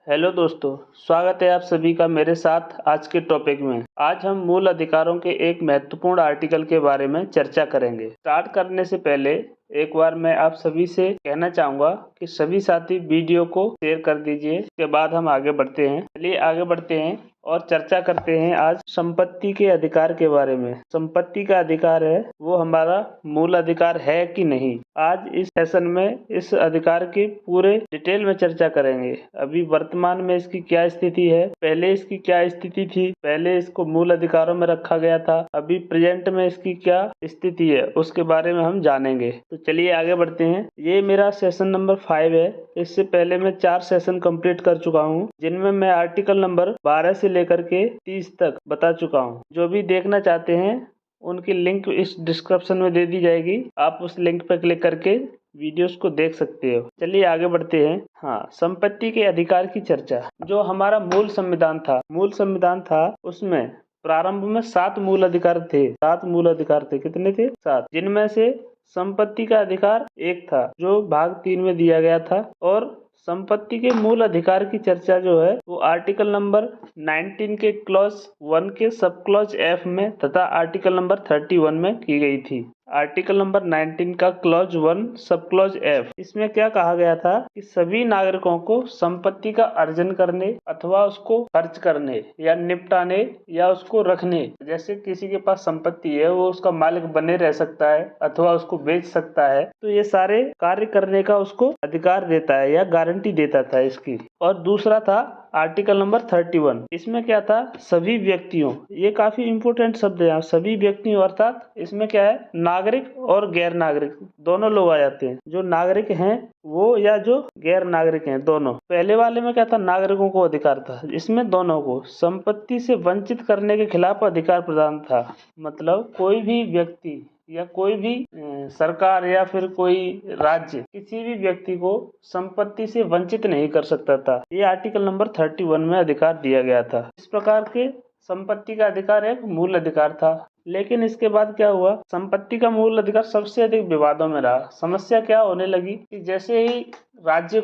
Hello दोस्तों, स्वागत है आप सभी का मेरे साथ आज के टॉपिक में। आज हम मूल अधिकारों के एक महत्वपूर्ण आर्टिकल के बारे में चर्चा करेंगे। स्टार्ट करने से पहले एक बार मैं आप सभी से कहना चाहूँगा कि सभी साथी वीडियो को शेयर कर दीजिए। इसके बाद हम आगे बढ़ते हैं। चलिए आगे बढ़ते हैं और चर्चा करते हैं आज संपत्ति के अधिकार के बारे में। संपत्ति का अधिकार है वो हमारा मूल अधिकार है कि नहीं। आज इस सेशन में इस अधिकार की पूरे डिटेल में चर्चा करेंगे। अभी वर्तमान में इसकी क्या स्थिति है, पहले इसकी क्या स्थिति थी, पहले इसको मूल अधिकारों में रखा गया था, अभी प्रेजेंट में इसकी क्या स्थिति है, उसके बारे में हम जानेंगे। तो चलिए आगे बढ़ते हैं। ये मेरा सेशन नंबर 5 है। इससे पहले मैं 4 सेशन कंप्लीट कर चुका हूँ, जिनमें मैं आर्टिकल नंबर 12 से लेकर के 30 तक बता चुका हूँ। जो भी देखना चाहते हैं उनकी लिंक इस डिस्क्रिप्शन में दे दी जाएगी। आप उस लिंक पर क्लिक करके वीडियोस को देख सकते हो। चलिए आगे बढ़ते हैं। हाँ, संपत्ति के अधिकार की चर्चा। जो हमारा मूल संविधान था उसमें प्रारंभ में 7 मूल अधिकार थे। 7 मूल अधिकार थे। कितने थे? 7, जिनमें से संपत्ति का अधिकार एक था जो भाग 3 में दिया गया था। और संपत्ति के मूल अधिकार की चर्चा जो है वो आर्टिकल नंबर 19 के क्लॉज 1 के सब क्लॉज F में तथा आर्टिकल नंबर 31 में की गई थी। आर्टिकल नंबर 19 का क्लॉज 1 सब क्लॉज F, इसमें क्या कहा गया था कि सभी नागरिकों को संपत्ति का अर्जन करने अथवा उसको खर्च करने या निपटाने या उसको रखने, जैसे किसी के पास संपत्ति है वो उसका मालिक बने रह सकता है अथवा उसको बेच सकता है, तो ये सारे कार्य करने का उसको अधिकार देता है या गारंटी देता था इसकी। और दूसरा था आर्टिकल नंबर 31। इसमें क्या था? सभी व्यक्तियों, ये काफी इंपोर्टेंट शब्द है। सभी व्यक्तियों अर्थात इसमें क्या है, नागरिक और गैर नागरिक दोनों लोग आ जाते हैं। जो नागरिक हैं वो या जो गैर नागरिक हैं दोनों। पहले वाले में क्या था? नागरिकों को अधिकार था। इसमें दोनों को संपत्ति से वंचित करने के खिलाफ अधिकार प्रदान था। मतलब कोई भी व्यक्ति या कोई भी सरकार या फिर कोई राज्य किसी भी व्यक्ति को संपत्ति से वंचित नहीं कर सकता था। ये आर्टिकल नंबर 31 में अधिकार दिया गया था। इस प्रकार के संपत्ति का अधिकार एक मूल अधिकार था। लेकिन इसके बाद क्या हुआ? संपत्ति का मूल अधिकार सबसे अधिक विवादों में रहा। समस्या क्या होने लगी कि जैसे ही राज्य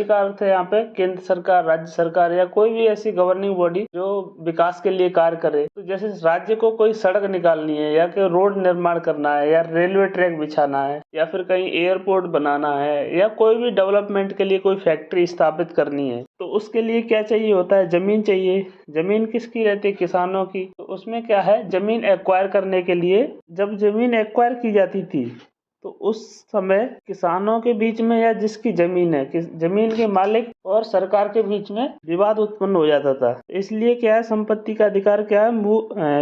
का अर्थ है यहाँ पे केंद्र सरकार, राज्य सरकार या कोई भी ऐसी गवर्निंग बॉडी जो विकास के लिए कार्य करे, तो जैसे राज्य को कोई सड़क निकालनी है या कोई रोड निर्माण करना है या रेलवे ट्रैक बिछाना है या फिर कहीं एयरपोर्ट बनाना है या कोई भी डेवलपमेंट के लिए कोई फैक्ट्री स्थापित करनी है, तो उसके लिए क्या चाहिए होता है? जमीन चाहिए। जमीन किसकी रहती है? किसानों की। तो उसमें क्या है, जमीन एक्वायर करने के लिए जब जमीन एक्वायर की जाती थी तो उस समय किसानों के बीच में या जिसकी जमीन है, जमीन के मालिक और सरकार के बीच में विवाद उत्पन्न हो जाता था। इसलिए क्या है, संपत्ति का अधिकार क्या है,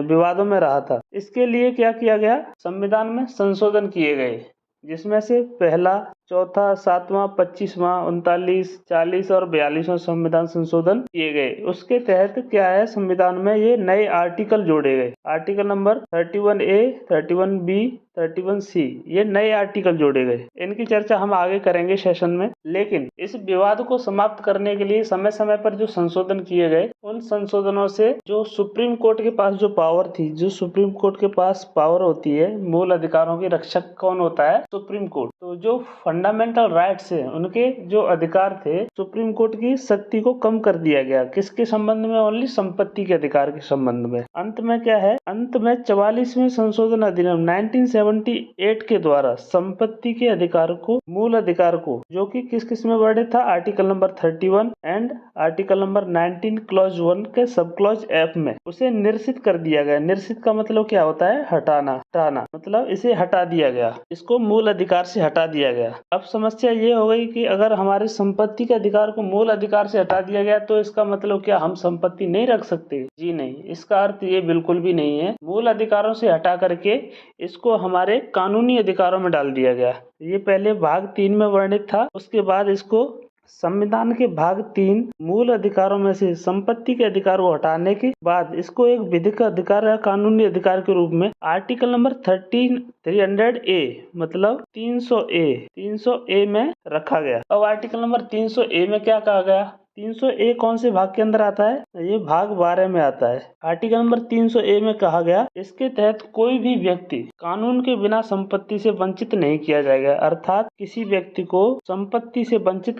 विवादों में रहा था। इसके लिए क्या किया गया? संविधान में संशोधन किए गए, जिसमें से पहला, चौथा, 7वां, 25वां, 39, 40 और 42वां संविधान संशोधन किए गए। उसके तहत क्या है, संविधान में ये नए आर्टिकल जोड़े गए। Article number 31A, 31B, 31C, ये नए आर्टिकल जोड़े गए। इनकी चर्चा हम आगे करेंगे सेशन में। लेकिन इस विवाद को समाप्त करने के लिए समय समय पर जो संशोधन किए गए, उन संशोधनों से जो सुप्रीम कोर्ट के पास जो पावर थी, जो सुप्रीम कोर्ट के पास पावर होती है, मूल अधिकारों की रक्षक कौन होता है? Supreme court. तो जो फंडामेंटल राइट्स है, उनके जो अधिकार थे, सुप्रीम कोर्ट की शक्ति को कम कर दिया गया। किसके संबंध में? ओनली संपत्ति के अधिकार के संबंध में। अंत में क्या है? अंत में 44वें संशोधन अधिनियम 1978 के द्वारा संपत्ति के अधिकार को, मूल अधिकार को, जो कि किस में वर्णित था? Article number 31 and article number 19 clause 1 के सब क्लॉज F में उसे निरसित कर दिया गया। निरसित का मतलब क्या होता है? हटाना। मतलब इसे हटा दिया गया, इसको मूल अधिकार से हटा दिया गया। अब समस्या ये हो गई कि अगर हमारे संपत्ति के अधिकार को मूल अधिकार से हटा दिया गया तो इसका मतलब क्या हम संपत्ति नहीं रख सकते? जी नहीं, इसका अर्थ ये बिल्कुल भी नहीं है। मूल अधिकारों से हटा करके इसको हमारे कानूनी अधिकारों में डाल दिया गया। ये पहले भाग 3 में वर्णित था, उसके बाद इसको संविधान के भाग 3 मूल अधिकारों में से संपत्ति के अधिकार को हटाने के बाद इसको एक विधिक अधिकार या कानूनी अधिकार के रूप में आर्टिकल नंबर 300A, मतलब 300A में रखा गया। अब आर्टिकल नंबर 300A में क्या कहा गया? 300A कौन से भाग के अंदर आता है? ये भाग 12 में आता है। आर्टिकल नंबर 300A में कहा गया, इसके तहत कोई भी व्यक्ति कानून के बिना संपत्ति से वंचित नहीं किया जाएगा। अर्थात किसी व्यक्ति को संपत्ति से वंचित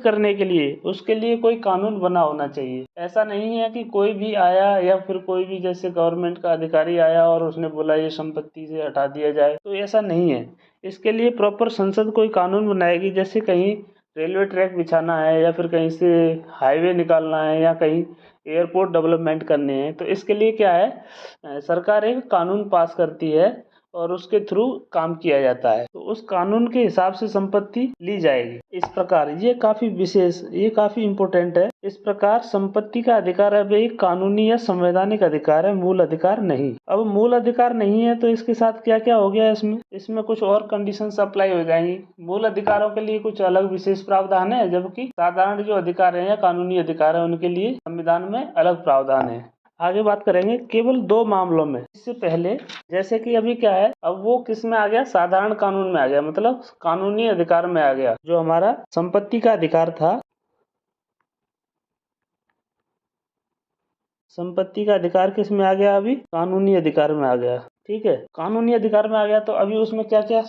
करने के लिए उसके लिए कोई कानून बना होना चाहिए। ऐसा नहीं है कि कोई भी आया या फिर कोई भी जैसे गवर्नमेंट का अधिकारी आया और उसने बोला ये संपत्ति से हटा दिया जाए, तो ऐसा नहीं है। इसके लिए प्रॉपर संसद कोई कानून बनाएगी। जैसे कहीं रेलवे ट्रैक बिछाना है या फिर कहीं से हाईवे निकालना है या कहीं एयरपोर्ट डेवलपमेंट करने हैं, तो इसके लिए क्या है, सरकार एक कानून पास करती है और उसके थ्रू काम किया जाता है। तो उस कानून के हिसाब से संपत्ति ली जाएगी। इस प्रकार ये काफी इम्पोर्टेंट है। इस प्रकार संपत्ति का अधिकार अब एक कानूनी या संवैधानिक अधिकार है, मूल अधिकार नहीं। अब मूल अधिकार नहीं है तो इसके साथ क्या क्या हो गया, इसमें कुछ और कंडीशंस अप्लाई हो जाएंगी। मूल अधिकारों के लिए कुछ अलग विशेष प्रावधान है, जबकि साधारण जो अधिकार है या कानूनी अधिकार है उनके लिए संविधान में अलग प्रावधान है। आगे बात करेंगे केवल 2 मामलों में। इससे पहले जैसे कि अभी क्या है, अब वो किस में आ गया, साधारण कानून में आ गया, मतलब कानूनी अधिकार में आ गया। जो हमारा संपत्ति का अधिकार था, संपत्ति का अधिकार किस में आ गया, अभी कानूनी अधिकार में आ गया। ठीक है, कानूनी अधिकार में आ गया। तो अभी उसमें क्या क्या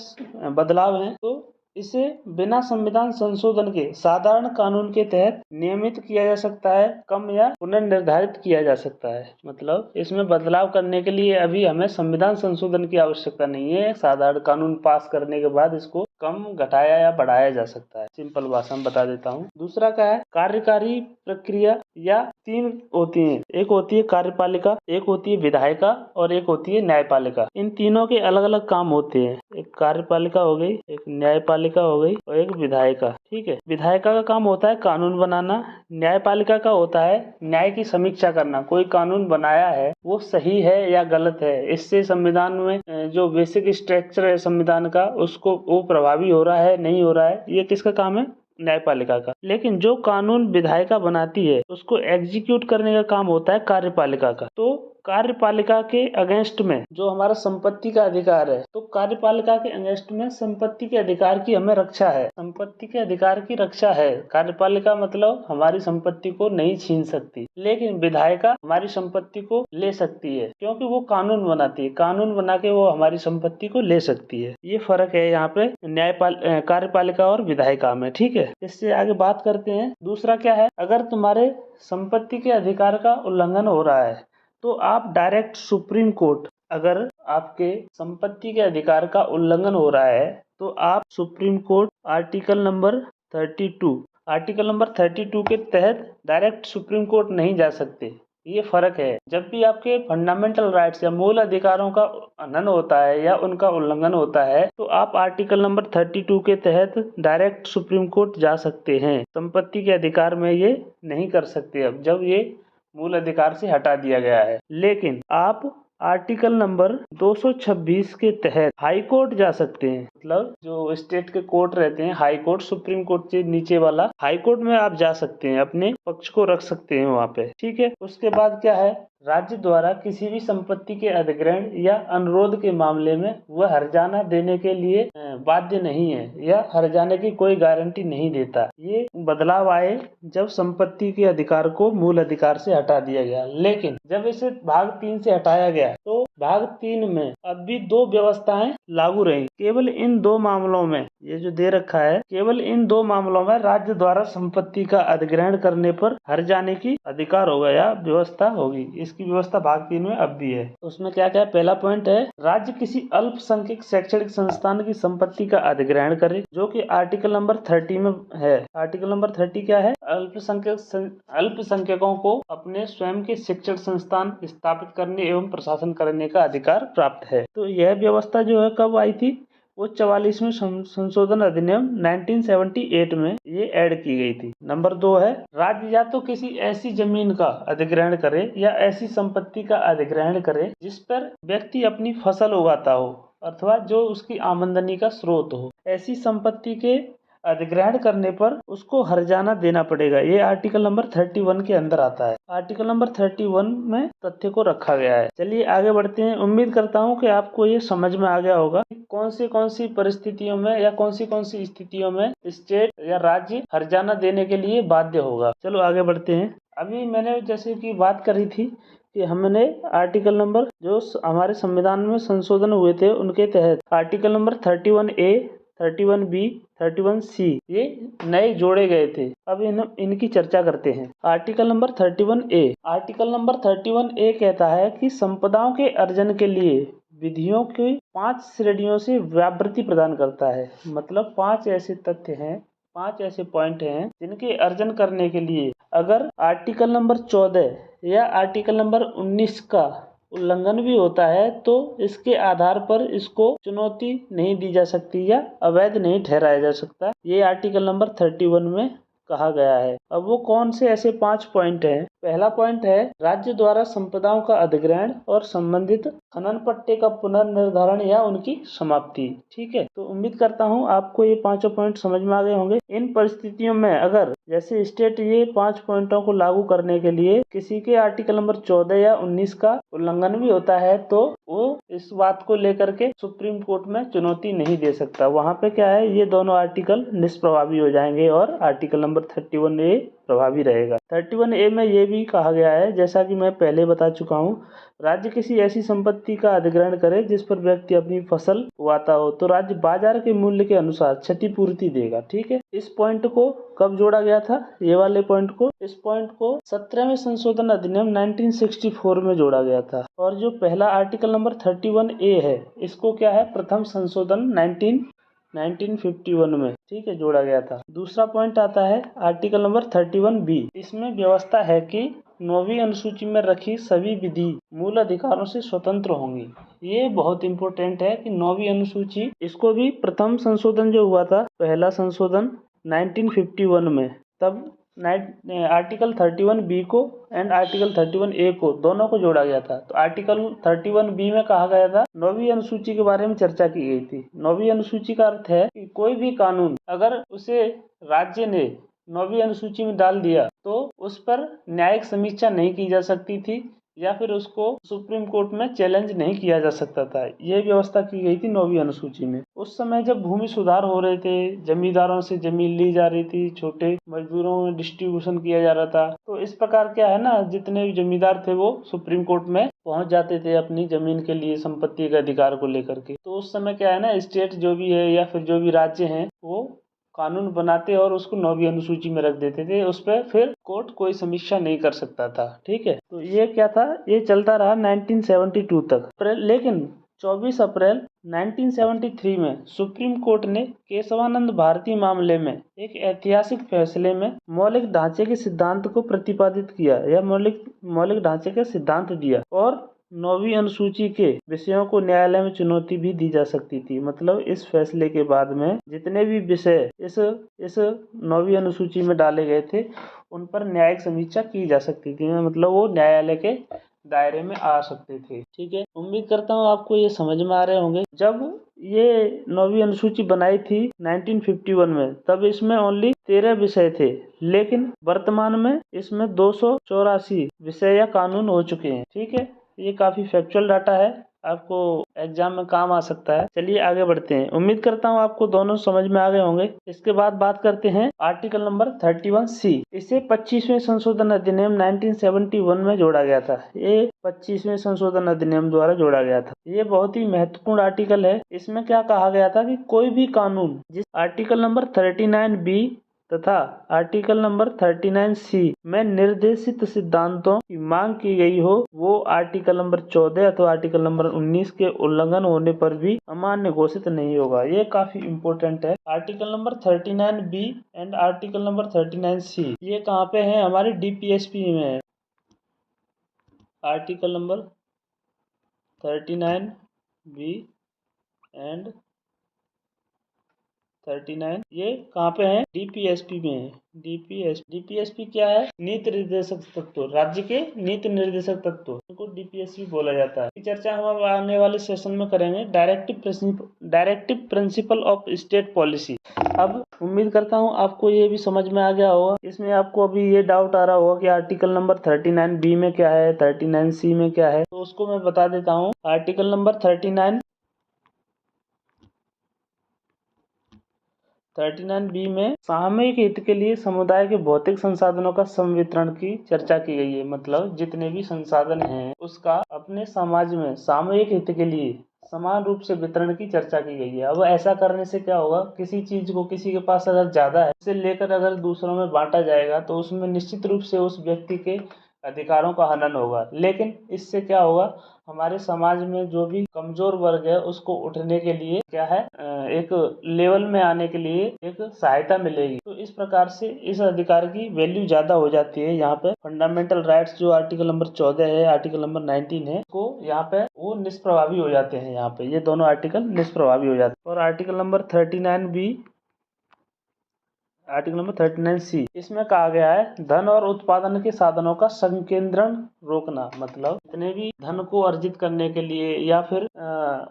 बदलाव हैं, तो इसे बिना संविधान संशोधन के साधारण कानून के तहत नियमित किया जा सकता है, कम या पुनर्निर्धारित किया जा सकता है। मतलब इसमें बदलाव करने के लिए अभी हमें संविधान संशोधन की आवश्यकता नहीं है। साधारण कानून पास करने के बाद इसको कम, घटाया या बढ़ाया जा सकता है। सिंपल भाषा में बता देता हूँ। दूसरा क्या है, कार्यकारी प्रक्रिया या 3 होती है। एक होती है कार्यपालिका, एक होती है विधायिका और एक होती है न्यायपालिका। इन तीनों के अलग अलग काम होते हैं। एक कार्यपालिका हो गई, एक न्यायपालिका हो गई और एक विधायिका। ठीक है, विधायिका का काम होता है कानून बनाना, न्यायपालिका का होता है न्याय की समीक्षा करना। कोई कानून बनाया है वो सही है या गलत है, इससे संविधान में जो बेसिक स्ट्रक्चर है संविधान का उसको वो प्रभावी हो रहा है नहीं हो रहा है, ये किसका काम है, न्यायपालिका का। लेकिन जो कानून विधायिका बनाती है उसको एग्जीक्यूट करने का काम होता है कार्यपालिका का। तो कार्यपालिका के अगेंस्ट में जो हमारा संपत्ति का अधिकार है, तो कार्यपालिका के अगेंस्ट में संपत्ति के अधिकार की हमें रक्षा है, संपत्ति के अधिकार की रक्षा है। कार्यपालिका मतलब हमारी संपत्ति को नहीं छीन सकती, लेकिन विधायिका हमारी संपत्ति को ले सकती है, क्योंकि वो कानून बनाती है। कानून बना के वो हमारी संपत्ति को ले सकती है। ये फर्क है यहाँ पे कार्यपालिका और विधायिका में। ठीक है, इससे आगे बात करते हैं। दूसरा क्या है, अगर तुम्हारे संपत्ति के अधिकार का उल्लंघन हो रहा है तो आप डायरेक्ट सुप्रीम कोर्ट, अगर आपके संपत्ति के अधिकार का उल्लंघन हो रहा है तो आप सुप्रीम कोर्ट आर्टिकल नंबर 32 के तहत डायरेक्ट सुप्रीम कोर्ट नहीं जा सकते। ये फर्क है। जब भी आपके फंडामेंटल राइट्स या मूल अधिकारों का हनन होता है या उनका उल्लंघन होता है तो आप आर्टिकल नंबर 32 के तहत डायरेक्ट सुप्रीम कोर्ट जा सकते हैं। संपत्ति के अधिकार में ये नहीं कर सकते अब, जब ये मूल अधिकार से हटा दिया गया है। लेकिन आप आर्टिकल नंबर 226 के तहत हाई कोर्ट जा सकते हैं। मतलब जो स्टेट के कोर्ट रहते हैं, हाई कोर्ट, सुप्रीम कोर्ट से नीचे वाला हाई कोर्ट में आप जा सकते हैं, अपने पक्ष को रख सकते हैं वहाँ पे। ठीक है, उसके बाद क्या है, राज्य द्वारा किसी भी संपत्ति के अधिग्रहण या अनुरोध के मामले में वह हर्जाना देने के लिए बाध्य नहीं है या हर्जाने की कोई गारंटी नहीं देता। ये बदलाव आए जब संपत्ति के अधिकार को मूल अधिकार से हटा दिया गया। लेकिन जब इसे भाग 3 से हटाया गया तो भाग 3 में अब भी 2 व्यवस्थाएं लागू रही। केवल इन 2 मामलों में, ये जो दे रखा है, केवल इन 2 मामलों में राज्य द्वारा संपत्ति का अधिग्रहण करने पर हर्जाने की अधिकार होगा या व्यवस्था होगी। इसकी व्यवस्था भाग 3 में अब भी है। उसमें क्या क्या, पहला पॉइंट है, राज्य किसी अल्पसंख्यक शैक्षणिक संस्थान की संपत्ति का अधिग्रहण करे, जो कि आर्टिकल नंबर 30 में है। आर्टिकल नंबर 30 क्या है, अल्पसंख्यकों को अपने स्वयं के शिक्षण संस्थान स्थापित करने एवं प्रशासन करने का अधिकार प्राप्त है। तो यह व्यवस्था जो है कब आई थी, वो 44वें संशोधन अधिनियम 1978 में ये ऐड की गई थी। नंबर 2 है, राज्य या तो किसी ऐसी जमीन का अधिग्रहण करे या ऐसी संपत्ति का अधिग्रहण करे जिस पर व्यक्ति अपनी फसल उगाता हो अथवा जो उसकी आमदनी का स्रोत हो। ऐसी संपत्ति के अधिग्रहण करने पर उसको हर्जाना देना पड़ेगा। ये आर्टिकल नंबर 31 के अंदर आता है। आर्टिकल नंबर 31 में तथ्य को रखा गया है। चलिए आगे बढ़ते हैं। उम्मीद करता हूँ कि आपको ये समझ में आ गया होगा कौन सी परिस्थितियों में या कौन सी स्थितियों में स्टेट या राज्य हर्जाना देने के लिए बाध्य होगा। चलो आगे बढ़ते हैं। अभी मैंने जैसे कि बात करी थी कि हमने आर्टिकल नंबर जो हमारे संविधान में संशोधन हुए थे उनके तहत article number 31A, 31B, 31C ये नए जोड़े गए थे। अब इनकी चर्चा करते हैं। Article number 31A। Article number 31A कहता है कि संपदाओं के अर्जन के लिए विधियों की 5 श्रेणियों से व्यावृत्ति प्रदान करता है। मतलब 5 ऐसे तथ्य हैं, 5 ऐसे पॉइंट हैं जिनके अर्जन करने के लिए अगर आर्टिकल नंबर 14 या आर्टिकल नंबर 19 का उल्लंघन भी होता है तो इसके आधार पर इसको चुनौती नहीं दी जा सकती या अवैध नहीं ठहराया जा सकता। ये आर्टिकल नंबर 31 में कहा गया है। अब वो कौन से ऐसे 5 पॉइंट हैं? पहला पॉइंट है राज्य द्वारा संपदाओं का अधिग्रहण और संबंधित खनन पट्टे का पुनर्निर्धारण या उनकी समाप्ति। ठीक है, तो उम्मीद करता हूँ आपको ये 5 पॉइंट समझ में आ गए होंगे। इन परिस्थितियों में अगर जैसे स्टेट ये 5 पॉइंटों को लागू करने के लिए किसी के आर्टिकल नंबर 14 या 19 का उल्लंघन भी होता है तो वो इस बात को लेकर के सुप्रीम कोर्ट में चुनौती नहीं दे सकता। वहाँ पे क्या है, ये दोनों आर्टिकल निष्प्रभावी हो जाएंगे और आर्टिकल नंबर 31A प्रभावी रहेगा। 31A में ये भी कहा गया है, जैसा कि मैं पहले बता चुका हूँ, राज्य किसी ऐसी संपत्ति का अधिग्रहण करे जिस पर व्यक्ति अपनी फसल उगाता हो तो राज्य बाजार के मूल्य के अनुसार क्षतिपूर्ति देगा। ठीक है, इस पॉइंट को कब जोड़ा गया था? ये वाले पॉइंट को, इस पॉइंट को 17वें संशोधन अधिनियम 1964 में जोड़ा गया था। और जो पहला आर्टिकल नंबर 31A है इसको क्या है, प्रथम संशोधन 1951 में, ठीक है, जोड़ा गया था। दूसरा पॉइंट आता है आर्टिकल नंबर 31B। इसमें व्यवस्था है कि 9वीं अनुसूची में रखी सभी विधि मूल अधिकारों से स्वतंत्र होंगी। ये बहुत इंपॉर्टेंट है कि 9वीं अनुसूची, इसको भी प्रथम संशोधन जो हुआ था, पहला संशोधन 1951 में, तब आर्टिकल 31B को एंड आर्टिकल 31A को दोनों को जोड़ा गया था। तो आर्टिकल 31B में कहा गया था, 9वीं अनुसूची के बारे में चर्चा की गई थी। 9वीं अनुसूची का अर्थ है कि कोई भी कानून अगर उसे राज्य ने 9वीं अनुसूची में डाल दिया तो उस पर न्यायिक समीक्षा नहीं की जा सकती थी या फिर उसको सुप्रीम कोर्ट में चैलेंज नहीं किया जा सकता था। यह व्यवस्था की गई थी 9वीं अनुसूची में। उस समय जब भूमि सुधार हो रहे थे, जमींदारों से जमीन ली जा रही थी, छोटे मजदूरों में डिस्ट्रीब्यूशन किया जा रहा था, तो इस प्रकार क्या है ना, जितने भी जमींदार थे वो सुप्रीम कोर्ट में पहुंच जाते थे अपनी जमीन के लिए, संपत्ति के अधिकार को लेकर के। तो उस समय क्या है ना, स्टेट जो भी है या फिर जो भी राज्य हैं वो कानून बनाते और उसको 9वीं अनुसूची में रख देते थे। उस पर फिर कोर्ट कोई समीक्षा नहीं कर सकता था। ठीक है, तो ये क्या था, ये चलता रहा 1972 तक। लेकिन 24 अप्रैल 1973 में सुप्रीम कोर्ट ने केशवानंद भारती मामले में एक ऐतिहासिक फैसले में मौलिक ढांचे के सिद्धांत को प्रतिपादित किया या मौलिक ढांचे का सिद्धांत दिया और 9वीं अनुसूची के विषयों को न्यायालय में चुनौती भी दी जा सकती थी। मतलब इस फैसले के बाद में जितने भी विषय इस 9वीं अनुसूची में डाले गए थे उन पर न्यायिक समीक्षा की जा सकती थी। मतलब वो न्यायालय के दायरे में आ सकते थे। ठीक है, उम्मीद करता हूँ आपको ये समझ में आ रहे होंगे। जब ये 9वीं अनुसूची बनाई थी 1951 में, तब इसमें ओनली 13 विषय थे, लेकिन वर्तमान में इसमें 284 विषय या कानून हो चुके हैं। ठीक है, ये काफी फैक्चुअल डाटा है, आपको एग्जाम में काम आ सकता है। चलिए आगे बढ़ते हैं। उम्मीद करता हूँ आपको दोनों समझ में आ गए होंगे। इसके बाद बात करते हैं आर्टिकल नंबर 31C। इसे 25वें संशोधन अधिनियम 1971 में जोड़ा गया था। ये 25वें संशोधन अधिनियम द्वारा जोड़ा गया था। ये बहुत ही महत्वपूर्ण आर्टिकल है। इसमें क्या कहा गया था कि कोई भी कानून जिस आर्टिकल नंबर 39B तथा आर्टिकल नंबर 39C में निर्देशित सिद्धांतों की मांग की गई हो, वो आर्टिकल नंबर 14 अथवा आर्टिकल नंबर 19 के उल्लंघन होने पर भी अमान्य घोषित नहीं होगा। ये काफी इम्पोर्टेंट है। Article number 39B and article number 39C ये कहाँ पे है, हमारे DPSP में है। आर्टिकल नंबर 39B एंड 39 ये कहाँ पे है, DPSP में है। DPSP क्या है, नीति निर्देशक तत्व, राज्य के नीति निर्देशक तत्व, इनको DPSP बोला जाता है। चर्चा हम आने वाले सेशन में करेंगे directive principle of state policy. अब उम्मीद करता हूँ आपको ये भी समझ में आ गया होगा। इसमें आपको अभी ये डाउट आ रहा होगा कि आर्टिकल नंबर 39B में क्या है, 39C में क्या है, तो उसको मैं बता देता हूँ। आर्टिकल नंबर 39B में सामूहिक हित के लिए समुदाय के भौतिक संसाधनों का संवितरण की चर्चा की गई है। मतलब जितने भी संसाधन हैं उसका अपने समाज में सामूहिक हित के लिए समान रूप से वितरण की चर्चा की गई है। अब ऐसा करने से क्या होगा, किसी चीज को किसी के पास अगर ज्यादा है उसे लेकर अगर दूसरों में बांटा जाएगा तो उसमें निश्चित रूप से उस व्यक्ति के अधिकारों का हनन होगा। लेकिन इससे क्या होगा, हमारे समाज में जो भी कमजोर वर्ग है उसको उठने के लिए क्या है, एक लेवल में आने के लिए एक सहायता मिलेगी। तो इस प्रकार से इस अधिकार की वैल्यू ज्यादा हो जाती है। यहाँ पे फंडामेंटल राइट्स जो आर्टिकल नंबर 14 है, आर्टिकल नंबर 19 है, को यहाँ पे वो निष्प्रभावी हो जाते हैं। यहाँ पे ये दोनों आर्टिकल निष्प्रभावी हो जाते हैं। और article number 39B, article number 39C, इसमें कहा गया है धन और उत्पादन के साधनों का संकेंद्रण रोकना। मतलब जितने भी धन को अर्जित करने के लिए या फिर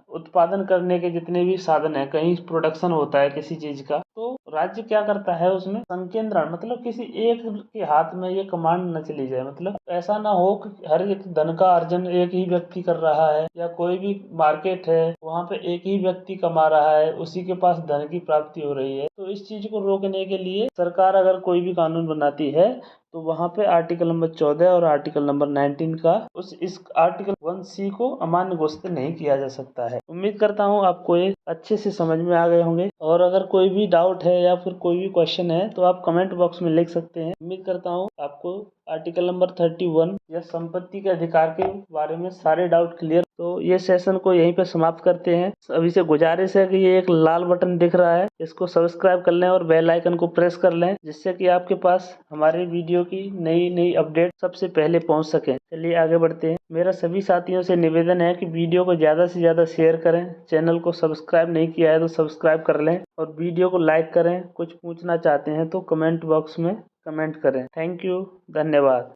उत्पादन करने के जितने भी साधन है, कहीं प्रोडक्शन होता है किसी चीज का, तो राज्य क्या करता है उसमें संकेंद्रण, मतलब किसी एक के हाथ में ये कमांड न चली जाए। मतलब ऐसा ना हो कि हर एक धन का अर्जन एक ही व्यक्ति कर रहा है, या कोई भी मार्केट है वहाँ पे एक ही व्यक्ति कमा रहा है, उसी के पास धन की प्राप्ति हो रही है। तो इस चीज को रोकने के लिए सरकार अगर कोई भी कानून बनाती है तो वहाँ पे आर्टिकल नंबर 14 और आर्टिकल नंबर 19 का इस आर्टिकल 1C को अमान्य घोषित नहीं किया जा सकता है। उम्मीद करता हूँ आपको ये अच्छे से समझ में आ गए होंगे। और अगर कोई भी डाउट है या फिर कोई भी क्वेश्चन है तो आप कमेंट बॉक्स में लिख सकते हैं। उम्मीद करता हूँ आपको आर्टिकल नंबर 31 या संपत्ति के अधिकार के बारे में सारे डाउट क्लियर। तो ये सेशन को यहीं पे समाप्त करते हैं। अभी से गुजारिश है कि ये एक लाल बटन दिख रहा है, इसको सब्सक्राइब कर लें और बेल आइकन को प्रेस कर लें, जिससे कि आपके पास हमारे वीडियो की नई नई अपडेट सबसे पहले पहुंच सके। चलिए आगे बढ़ते हैं। मेरा सभी साथियों से निवेदन है कि वीडियो को ज़्यादा से ज़्यादा शेयर करें, चैनल को सब्सक्राइब नहीं किया है तो सब्सक्राइब कर लें और वीडियो को लाइक करें। कुछ पूछना चाहते हैं तो कमेंट बॉक्स में कमेंट करें। थैंक यू, धन्यवाद।